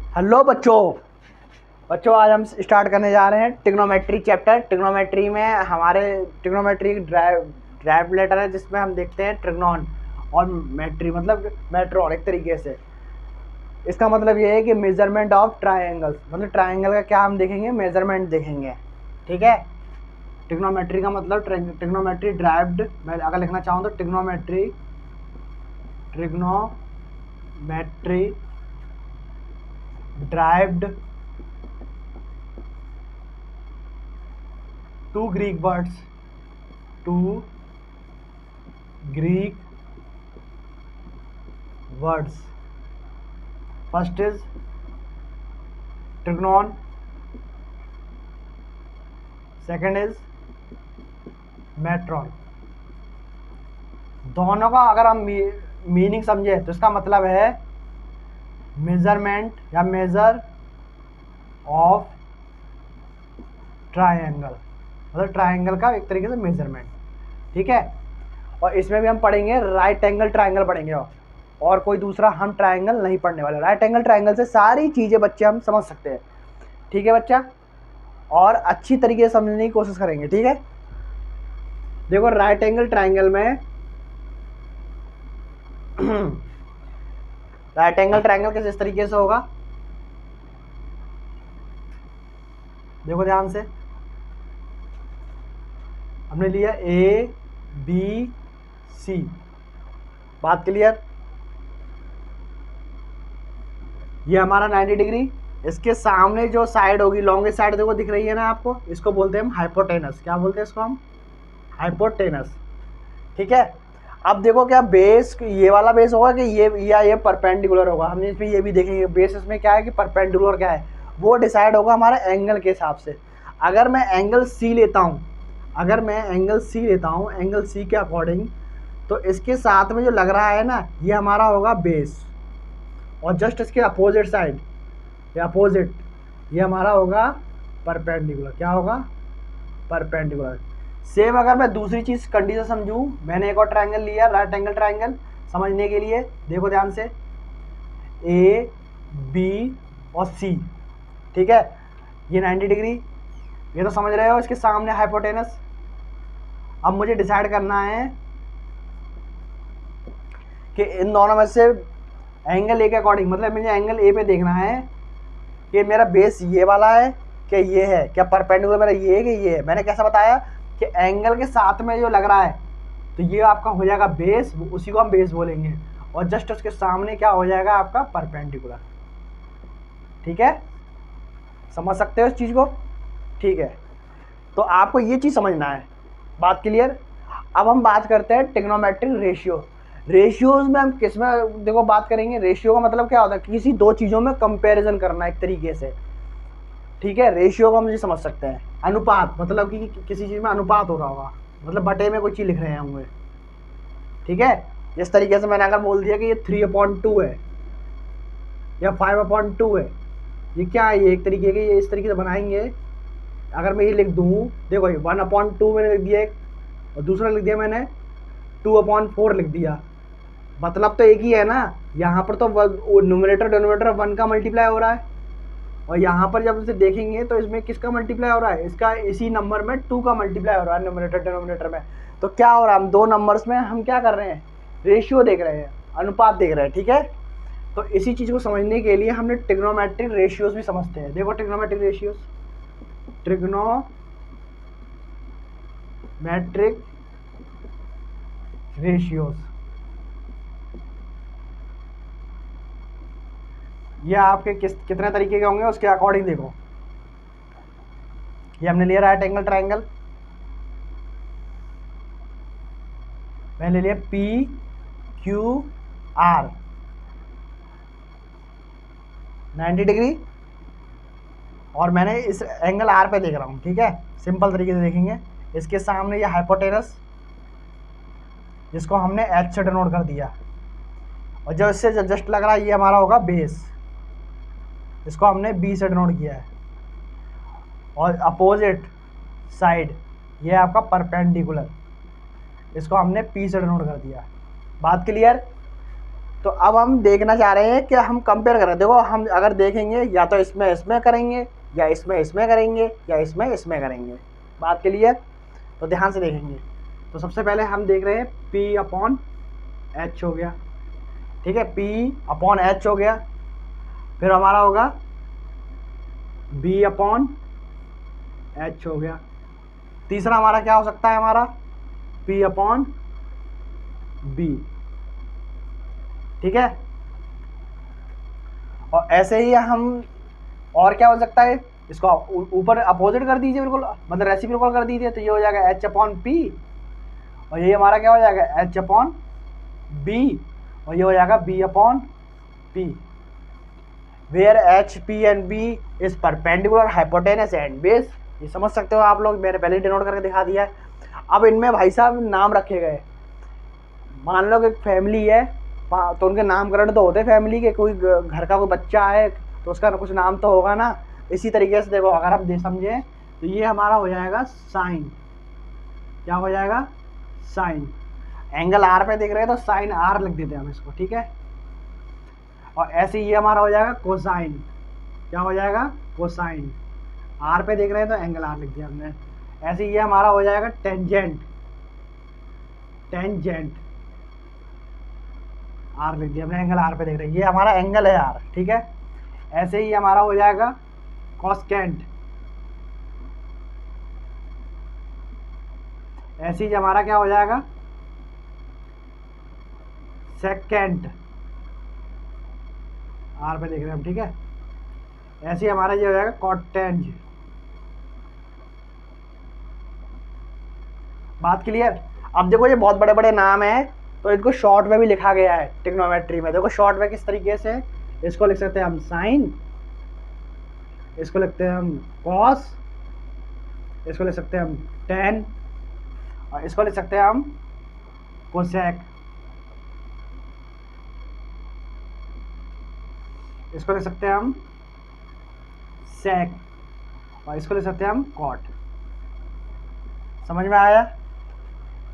Hello बच्चों आज हम स्टार्ट करने जा रहे हैं ट्रिग्नोमेट्री चैप्टर। ट्रिग्नोमेट्री में हमारे ट्रिग्नोमेट्री ड्राइव लेटर है जिसमें हम देखते हैं ट्रिग्नोन और मेट्री मतलब मेट्रोन एक तरीके से। इसका मतलब ये है कि मेजरमेंट ऑफ ट्रायंगल्स, मतलब ट्रायंगल का क्या हम देखेंगे, मेजरमेंट देखेंगे। ठीक है। ट्रिग्नोमेट्री का मतलब ट्रिग्नोमेट्री ड्राइव्ड, मैं अगर लिखना चाहूँ तो trigonometry derived two Greek words. First is trigonon, second is metron. दोनों का अगर हम मीनिंग समझे तो इसका मतलब है मेजरमेंट या मेजर ऑफ ट्रायंगल, मतलब ट्रायंगल का एक तरीके से मेजरमेंट। ठीक है। और इसमें भी हम पढ़ेंगे राइट एंगल ट्रायंगल पढ़ेंगे और कोई दूसरा हम ट्रायंगल नहीं पढ़ने वाले। राइट एंगल ट्रायंगल से सारी चीज़ें बच्चे हम समझ सकते हैं। ठीक है बच्चा, और अच्छी तरीके से समझने की कोशिश करेंगे। ठीक है। देखो राइट एंगल ट्रायंगल में राइट एंगल ट्रायंगल किस तरीके से होगा, देखो ध्यान से। हमने लिया ए बी सी, बात क्लियर। ये हमारा 90 डिग्री, इसके सामने जो साइड होगी लॉन्गेस्ट साइड देखो दिख रही है ना आपको, इसको बोलते हैं हम हाइपोटेनस। क्या बोलते हैं इसको हम? हाइपोटेनस। ठीक है। अब देखो क्या बेस ये वाला बेस होगा कि ये परपेंडिकुलर होगा। हमने इसमें ये भी देखेंगे बेस इसमें क्या है कि परपेंडिकुलर क्या है वो डिसाइड होगा हमारा एंगल के हिसाब से। अगर मैं एंगल सी लेता हूँ, एंगल सी के अकॉर्डिंग, तो इसके साथ में जो लग रहा है ना ये हमारा होगा बेस, और जस्ट इसके अपोजिट साइड या अपोजिट ये हमारा होगा परपेंडिकुलर। क्या होगा? परपेंडिकुलर। सेम अगर मैं दूसरी चीज़ कंडीशन समझूँ, मैंने एक और ट्रायंगल लिया राइट एंगल ट्रायंगल समझने के लिए। देखो ध्यान से, ए बी और सी। ठीक है। ये 90 डिग्री, ये तो समझ रहे हो, इसके सामने हाइपोटेनस। अब मुझे डिसाइड करना है कि इन दोनों में से एंगल ए के अकॉर्डिंग, मतलब मुझे एंगल ए पे देखना है कि मेरा बेस ये वाला है कि ये है, क्या परपेंडिकुलर मेरा ये है कि ये है। मैंने कैसा बताया कि एंगल के साथ में जो लग रहा है तो ये आपका हो जाएगा बेस, उसी को हम बेस बोलेंगे, और जस्ट उसके सामने क्या हो जाएगा आपका परपेंडिकुलर। ठीक है, समझ सकते हो इस चीज़ को? ठीक है, तो आपको ये चीज़ समझना है, बात क्लियर। अब हम बात करते हैं ट्रिग्नोमेट्रिक रेशियो। रेशियोज में हम किस में देखो बात करेंगे। रेशियो का मतलब क्या होता है? किसी दो चीज़ों में कंपैरिजन करना एक तरीके से। ठीक है। रेशियो को हम ये समझ सकते हैं अनुपात, मतलब कि किसी चीज़ में अनुपात हो रहा होगा, मतलब बटे में कोई चीज़ लिख रहे हैं होंगे। ठीक है। इस तरीके से मैंने अगर बोल दिया कि ये 3/2 है या 5/2 है, ये क्या है? ये एक तरीके के, ये इस तरीके से बनाएंगे। अगर मैं ये लिख दूँ, देखो ये 1/2 मैंने लिख दिया एक, और दूसरा लिख दिया मैंने 2/4 लिख दिया। मतलब तो एक ही है ना, यहाँ पर तो न्यूमरेटर डिनोमिनेटर 1 का मल्टीप्लाई हो रहा है, और यहाँ पर जब इसे देखेंगे तो इसमें किसका मल्टीप्लाई हो रहा है? इसका इसी नंबर में 2 का मल्टीप्लाई हो रहा है न्यूमरेटर डिनोमिनेटर में। तो क्या हो रहा है? हम दो नंबर्स में हम क्या कर रहे हैं? रेशियो देख रहे हैं, अनुपात देख रहे हैं। ठीक है। तो इसी चीज़ को समझने के लिए हमने ट्रिग्नोमेट्रिक रेशियोज भी समझते हैं। देखो ट्रिग्नोमेट्रिक रेशियोज, ट्रिग्नोमेट्रिक रेशियोज, ये आपके कितने तरीके के होंगे उसके अकॉर्डिंग देखो। ये हमने लिया राइट एंगल ट्रायंगल, मैंने लिया पी क्यू आर 90 डिग्री, और मैंने इस एंगल आर पे देख रहा हूँ। ठीक है। सिंपल तरीके से देखेंगे, इसके सामने ये हाइपोटेनस जिसको हमने एच से डिनोट कर दिया, और जो इससे जस्ट लग रहा है ये हमारा होगा बेस, इसको हमने बी से डिनोट किया है, और अपोजिट साइड ये आपका परपेंडिकुलर, इसको हमने पी से डिनोट कर दिया। बात क्लियर? तो अब हम देखना चाह रहे हैं कि हम कंपेयर करें। देखो हम अगर देखेंगे या तो इसमें करेंगे, या इसमें करेंगे, या इसमें करेंगे। बात क्लियर? तो ध्यान से देखेंगे। तो सबसे पहले हम देख रहे हैं P/H हो गया, ठीक है, P/H हो गया। फिर हमारा होगा B/H हो गया। तीसरा हमारा क्या हो सकता है, हमारा P/B, ठीक है। और ऐसे ही हम, और क्या हो सकता है, इसको ऊपर अपोजिट कर दीजिए, बिल्कुल मतलब रेसिप्रोकल कर दीजिए, तो ये हो जाएगा H/P, और ये हमारा क्या हो जाएगा H/B, और ये हो जाएगा B/P, where H, P and B is perpendicular, hypotenuse and base. ये समझ सकते हो आप लोग, मैंने पहले डिनोट करके दिखा दिया है। अब इनमें भाई साहब नाम रखे गए। मान लो कि एक फैमिली है, तो उनके नामकरण तो होते फैमिली के, कोई घर का कोई बच्चा है तो उसका कुछ नाम तो होगा ना। इसी तरीके से देखो, अगर हम समझें तो ये हमारा हो जाएगा साइन। क्या हो जाएगा? साइन। एंगल आर पे देख रहे हैं तो साइन आर लिख देते हैं हम इसको, ठीक है। और ऐसे ये हमारा हो जाएगा कोसाइन। क्या हो जाएगा? कोसाइन। आर पे देख रहे हैं तो एंगल आर लिख दिया हमने। ऐसे ये हमारा हो जाएगा टेंजेंट। टेंजेंट आर लिख दिया हमने, एंगल आर पे देख रहे हैं, ये हमारा एंगल है आर, ठीक है। ऐसे ही हमारा हो जाएगा कॉस्केंट। ऐसे ही हमारा क्या हो जाएगा? सेकेंट। आर पे देख रहे हैं हम, ठीक है। ऐसे ही हमारा ये हो जाएगा कॉटेंज। बात क्लियर? अब देखो ये बहुत बड़े बड़े नाम हैं, तो इनको शॉर्ट में भी लिखा गया है ट्रिग्नोमेट्री में। देखो शॉर्ट में किस तरीके से, इसको लिख सकते हैं हम साइन, इसको लिखते हैं हम कॉस, इसको लिख सकते हैं हम टेन, और इसको लिख सकते हैं हम कोसेक, इसको लिख सकते हैं हम सेक, और इसको लिख सकते हैं हम कॉट। समझ में आया?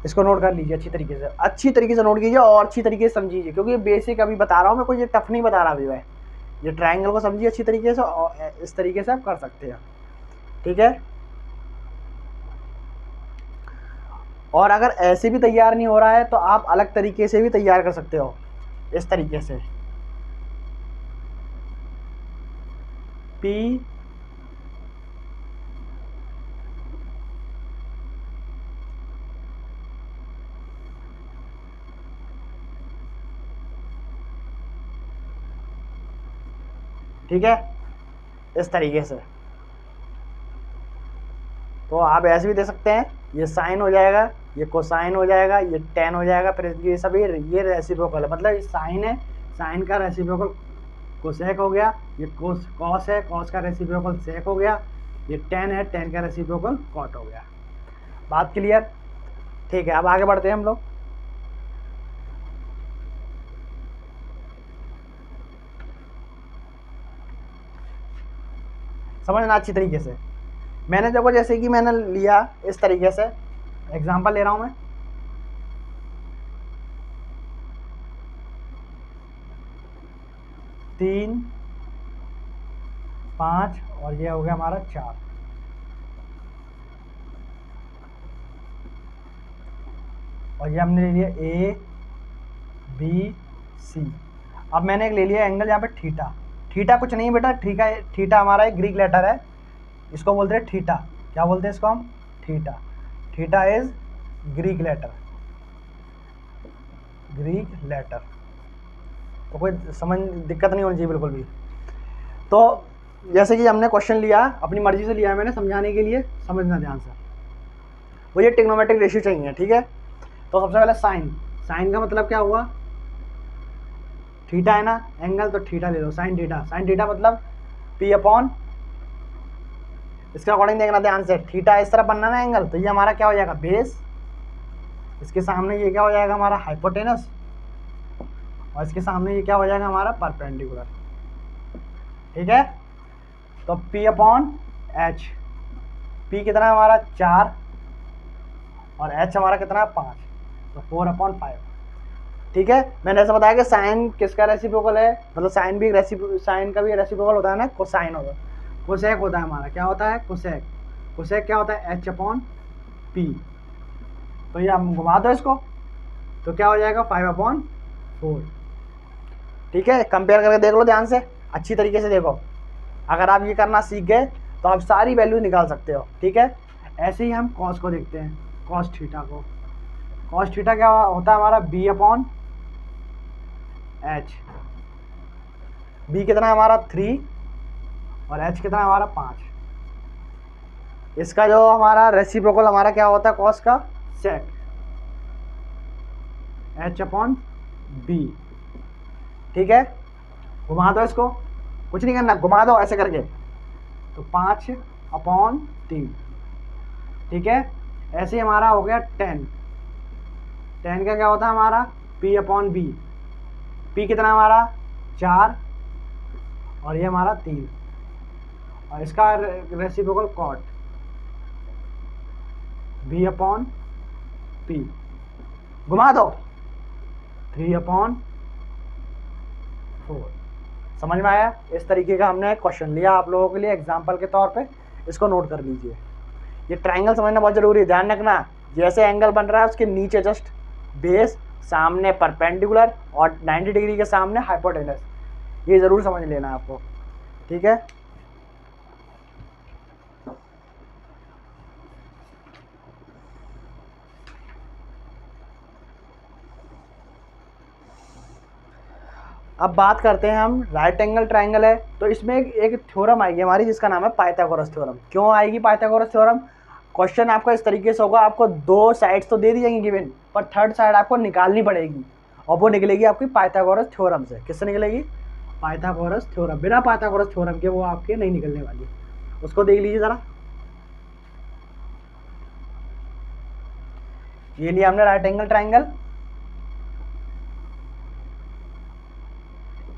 इसको नोट कर लीजिए अच्छी तरीके से नोट कीजिए और अच्छी तरीके से समझिए, क्योंकि बेसिक अभी बता रहा हूँ मैं, कोई ये टफ नहीं बता रहा अभी मैं। ये ट्रायंगल को समझिए अच्छी तरीके से, और इस तरीके से आप कर सकते हैं, ठीक है। और अगर ऐसे भी तैयार नहीं हो रहा है तो आप अलग तरीके से भी तैयार कर सकते हो, इस तरीके से P ठीक है, इस तरीके से। तो आप ऐसे भी दे सकते हैं, ये साइन हो जाएगा, ये कोसाइन हो जाएगा, ये टेन हो जाएगा, फिर ये सभी ये रेसिप्रोकल है, मतलब ये साइन है, साइन का रेसिप्रोकल कोसेक हो गया, ये कॉस है, कॉस का रेसिप्रोकल सेक हो गया, ये टेन है, टेन का रेसिप्रोकल कॉट हो गया। बात क्लियर? ठीक है, अब आगे बढ़ते हैं हम लोग। समझना अच्छी तरीके से। मैंने देखो जैसे कि मैंने लिया इस तरीके से, एग्जांपल ले रहा हूं मैं, तीन, 5, और ये हो गया हमारा 4। और ये हमने ले लिया A, B, C। अब मैंने एक ले लिया एंगल यहाँ पे थीटा। थीटा कुछ नहीं बेटा, थीटा हमारा एक ग्रीक लेटर है, इसको बोलते हैं थीटा। क्या बोलते हैं इसको हम? Theta. Theta is Greek letter, Greek letter. तो कोई समझ दिक्कत नहीं होनी चाहिए बिल्कुल भी। तो जैसे कि हमने क्वेश्चन लिया, अपनी मर्जी से लिया है मैंने समझाने के लिए, समझना ध्यान से। वो ये ट्रिग्नोमेट्रिक रेशियो चाहिए, ठीक है। तो सबसे पहले साइन, साइन का मतलब क्या हुआ? थीटा है ना एंगल, तो थीटा ले लो, साइन थीटा। साइन थीटा मतलब P/, इसके अकॉर्डिंग देखना ध्यान से, थीटा इस तरह बनना ना एंगल, तो ये हमारा क्या हो जाएगा? बेस। इसके सामने ये क्या हो जाएगा? हमारा हाइपोटेनस। और इसके सामने ये क्या हो जाएगा? हमारा परपेंडिकुलर, ठीक है। तो P/H, P कितना है हमारा? 4, और H हमारा कितना है? 5, तो 4/5, ठीक है, मैंने ऐसा बताया कि साइन किसका रेसिप्रोकल है, मतलब साइन भी साइन का भी रेसिप्रोकल होता है ना, कोसाइन होगा, कोसेक होता है हमारा, क्या होता है कोसेक, कोसेक क्या होता है H/P। तो ये हम घुमा दो इसको तो क्या हो जाएगा 5/4। ठीक है, कंपेयर करके देख लो ध्यान से, अच्छी तरीके से देखो, अगर आप ये करना सीख गए तो आप सारी वैल्यू निकाल सकते हो। ठीक है, ऐसे ही हम कॉस को देखते हैं, कॉस थीटा को। कॉस थीटा क्या होता है हमारा B/H। B कितना है हमारा 3 और H कितना है हमारा 5। इसका जो हमारा रेसिप्रोकल हमारा क्या होता है कॉस का, सेक H/B। ठीक है, घुमा दो इसको, कुछ नहीं करना, घुमा दो ऐसे करके, तो 5/3। ठीक है, ऐसे ही हमारा हो गया 10। 10 का क्या होता है हमारा P/B। P कितना हमारा 4 और ये हमारा 3 और इसका रेसिप्रोकल कॉट B/P। घुमा दो 3/4। समझ में आया? इस तरीके का हमने क्वेश्चन लिया आप लोगों के लिए एग्जाम्पल के तौर पे, इसको नोट कर लीजिए। ये ट्रायंगल समझना बहुत जरूरी है, ध्यान रखना, जैसे एंगल बन रहा है उसके नीचे जस्ट बेस, सामने परपेंडिकुलर और 90 डिग्री के सामने हाइपोटेनस, ये जरूर समझ लेना आपको। ठीक है, अब बात करते हैं हम राइट एंगल ट्रायंगल है तो इसमें एक थ्योरम आएगी हमारी जिसका नाम है पाइथागोरस थ्योरम। क्यों आएगी पाइथागोरस थ्योरम? क्वेश्चन आपका इस तरीके से होगा, आपको 2 साइड्स तो दे दी जाएंगी गिवन, पर थर्ड साइड आपको निकालनी पड़ेगी और वो निकलेगी आपकी पाइथागोरस थ्योरम से। किससे निकलेगी? Pythagoras theorem. बिना पाइथागोरस थ्योरम के वो आपके नहीं निकलने वाली। उसको देख लीजिए ज़रा, ये लिया हमने right angle triangle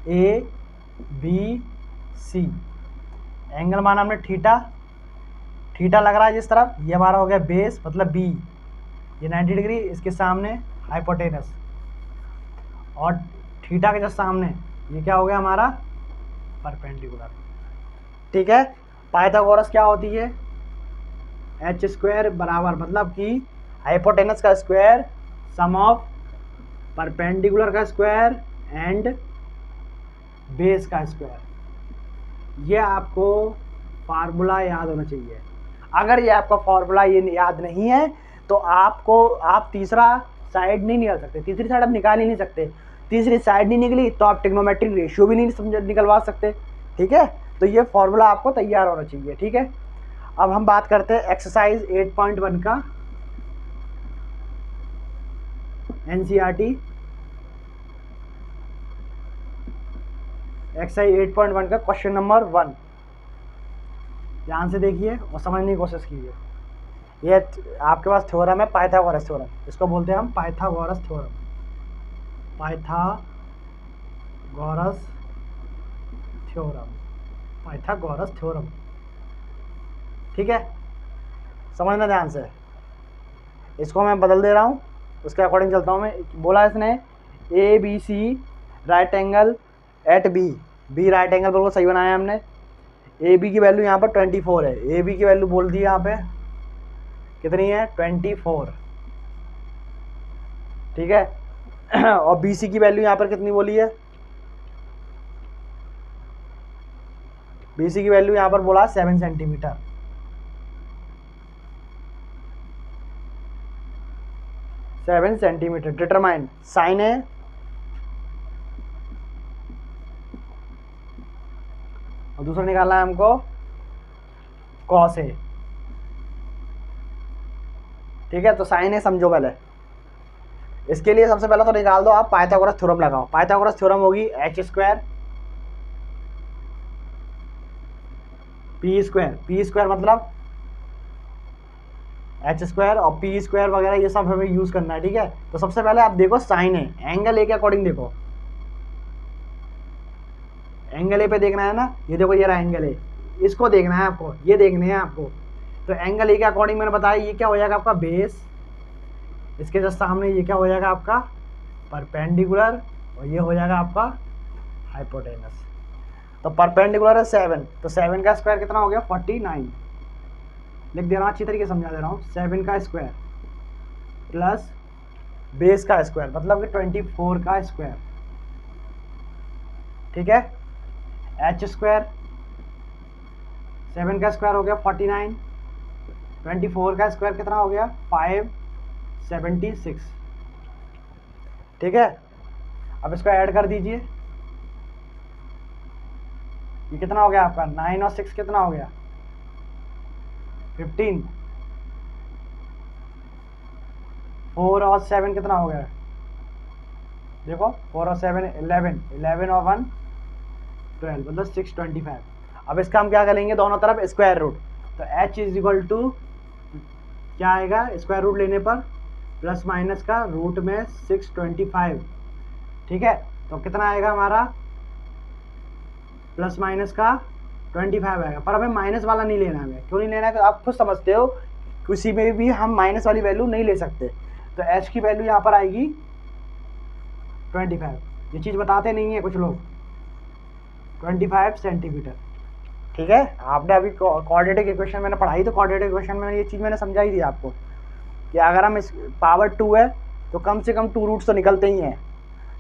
ABC, angle माना हमने थीटा, थीटा लग रहा है जिस तरफ, ये हमारा हो गया बेस मतलब B, ये 90 डिग्री, इसके सामने हाइपोटेनस, और थीटा के जस्ट सामने ये क्या हो गया हमारा परपेंडिकुलर। ठीक है, पाइथागोरस क्या होती है? H² बराबर मतलब कि हाइपोटेनस का स्क्वायर सम ऑफ परपेंडिकुलर का स्क्वायर एंड बेस का स्क्वायर। ये आपको फार्मूला याद होना चाहिए। अगर ये आपका फार्मूला ये याद नहीं है तो आप तीसरा साइड नहीं निकाल सकते, तीसरी साइड आप निकाल ही नहीं सकते। तीसरी साइड नहीं निकली तो आप ट्रिग्नोमेट्रिक रेशियो भी नहीं निकलवा सकते। ठीक है, तो ये फार्मूला आपको तैयार होना चाहिए। ठीक है, अब हम बात करते हैं एक्सरसाइज 8.1 का, NCERT एक्सरसाइज 8.1 का क्वेश्चन नंबर 1। ध्यान से देखिए और समझने की कोशिश कीजिए। ये आपके पास थ्योरम है पाइथागोरस थ्योरम, इसको बोलते हैं हम Pythagoras theorem, Pythagoras theorem, Pythagoras theorem. ठीक है, समझना ध्यान से, इसको मैं बदल दे रहा हूँ, उसके अकॉर्डिंग चलता हूँ मैं। बोला इसने ABC right angle at B right angle बिल्कुल सही बनाया हमने। AB की वैल्यू यहाँ पर 24 है, AB की वैल्यू बोल दी यहाँ पे कितनी है 24। ठीक है, और BC की वैल्यू यहाँ पर कितनी बोली है? BC की वैल्यू यहाँ पर बोला 7 सेंटीमीटर। 7 सेंटीमीटर। डिटरमाइन साइन है और दूसरा निकालना है हमको कॉस है। ठीक है, तो साइन है समझो पहले। इसके लिए सबसे पहले तो निकाल दो आप, पाइथागोरस थ्योरम लगाओ। पाइथागोरस थ्योरम होगी H² P² मतलब H² और P² वगैरह ये सब हमें यूज करना है। ठीक है, तो सबसे पहले आप देखो साइन है, एंगल ए के अकॉर्डिंग देखो, एंगल ए पे देखना है ना, ये देखो ये रहा एंगल ए, इसको देखना है आपको, ये देखने हैं आपको। तो एंगल ए के अकॉर्डिंग मैंने बताया ये क्या हो जाएगा आपका बेस, इसके जस्ट सामने ये क्या हो जाएगा आपका परपेंडिकुलर, और ये हो जाएगा आपका हाइपोटेनस। तो परपेंडिकुलर है 7, तो 7 का स्क्वायर कितना हो गया 49। लिख दे रहा हूँ, अच्छी तरीके से समझा दे रहा हूँ। 7 का स्क्वायर प्लस बेस का स्क्वायर मतलब कि 24 का स्क्वायर, ठीक है। एच स्क्वायर 7 का स्क्वायर हो गया 49, 24 का स्क्वायर कितना हो गया 576, ठीक है। अब इसको ऐड कर दीजिए, ये कितना हो गया आपका 9 और 6 कितना हो गया 15, 4 और 7 कितना हो गया, देखो 4 और 7 11, 11 और 1 12 मतलब 625। अब इसका हम क्या करेंगे, दोनों तरफ स्क्वायर रूट, तो h इज इक्वल टू क्या आएगा स्क्वायर रूट लेने पर प्लस माइनस का रूट में 625, ठीक है। तो कितना आएगा हमारा प्लस माइनस का 25 आएगा, पर हमें माइनस वाला नहीं लेना है। क्यों नहीं लेना है, तो आप खुद समझते हो किसी में भी हम माइनस वाली वैल्यू नहीं ले सकते। तो h की वैल्यू यहाँ पर आएगी 25, ये चीज़ बताते नहीं है कुछ लोग, 25 सेंटीमीटर, ठीक है। आपने अभी क्वाड्रेटिक इक्वेशन मैंने पढ़ाई, तो क्वाड्रेटिक इक्वेशन में ये चीज़ मैंने समझाई थी आपको कि अगर हम इस पावर 2 है तो कम से कम 2 रूट्स तो निकलते ही हैं।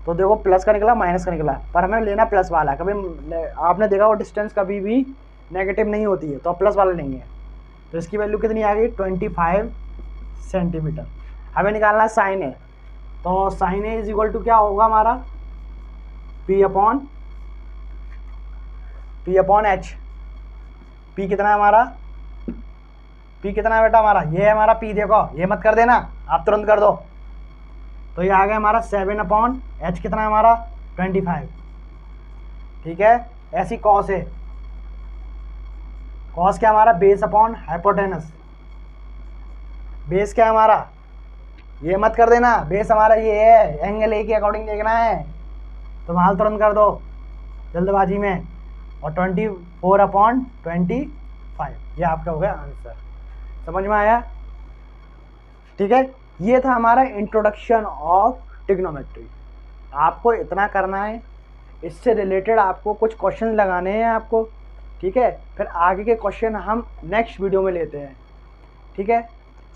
तो देखो प्लस का निकला माइनस का निकला, पर हमें लेना प्लस वाला। कभी आपने देखा वो डिस्टेंस कभी भी नेगेटिव नहीं होती है, तो आप प्लस वाला लेंगे। तो इसकी वैल्यू कितनी आ गई 25 सेंटीमीटर। हमें निकालना है साइन ए, तो sine A is equal to क्या होगा हमारा पी अपॉन एच। पी कितना है हमारा, पी कितना है बेटा हमारा, ये है हमारा पी, देखो ये मत कर देना, आप तुरंत कर दो। तो ये आ गया हमारा 7 अपॉन एच, कितना है हमारा 25, ठीक है। ऐसी कॉस है, कॉस क्या हमारा बेस अपॉन हाइपोटेनस। बेस क्या है हमारा, ये मत कर देना, बेस हमारा ये है, एंगल ए के अकॉर्डिंग देखना है, तो माल तुरंत कर दो जल्दबाजी में। और 24 अपॉन 25, ये आपका हो गया आंसर। समझ में आया, ठीक है। ये था हमारा इंट्रोडक्शन ऑफ ट्रिग्नोमेट्री। आपको इतना करना है, इससे रिलेटेड आपको कुछ क्वेश्चन लगाने हैं आपको, ठीक है। फिर आगे के क्वेश्चन हम नेक्स्ट वीडियो में लेते हैं, ठीक है।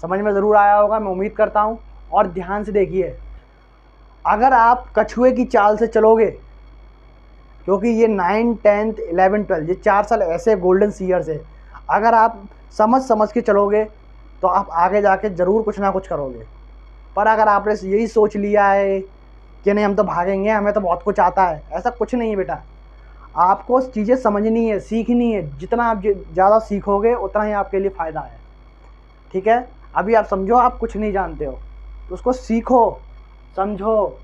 समझ में ज़रूर आया होगा, मैं उम्मीद करता हूँ। और ध्यान से देखिए, अगर आप कछुए की चाल से चलोगे, क्योंकि ये 9, 10, 11, 12 ये 4 साल ऐसे गोल्डन ईयर्स है, अगर आप समझ के चलोगे तो आप आगे जाके ज़रूर कुछ ना कुछ करोगे। पर अगर आपने यही सोच लिया है कि नहीं हम तो भागेंगे, हमें तो बहुत कुछ आता है, ऐसा कुछ नहीं है बेटा। आपको चीज़ें समझनी है, सीखनी है। जितना आप ज़्यादा सीखोगे उतना ही आपके लिए फ़ायदा है, ठीक है। अभी आप समझो आप कुछ नहीं जानते हो, तो उसको सीखो, समझो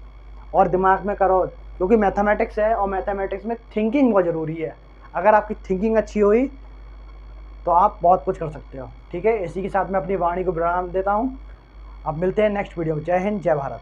और दिमाग में करो, क्योंकि मैथमेटिक्स है और मैथमेटिक्स में थिंकिंग बहुत ज़रूरी है। अगर आपकी थिंकिंग अच्छी हुई तो आप बहुत कुछ कर सकते हो, ठीक है। इसी के साथ मैं अपनी वाणी को विराम देता हूँ। अब मिलते हैं नेक्स्ट वीडियो में। जय हिंद, जय भारत।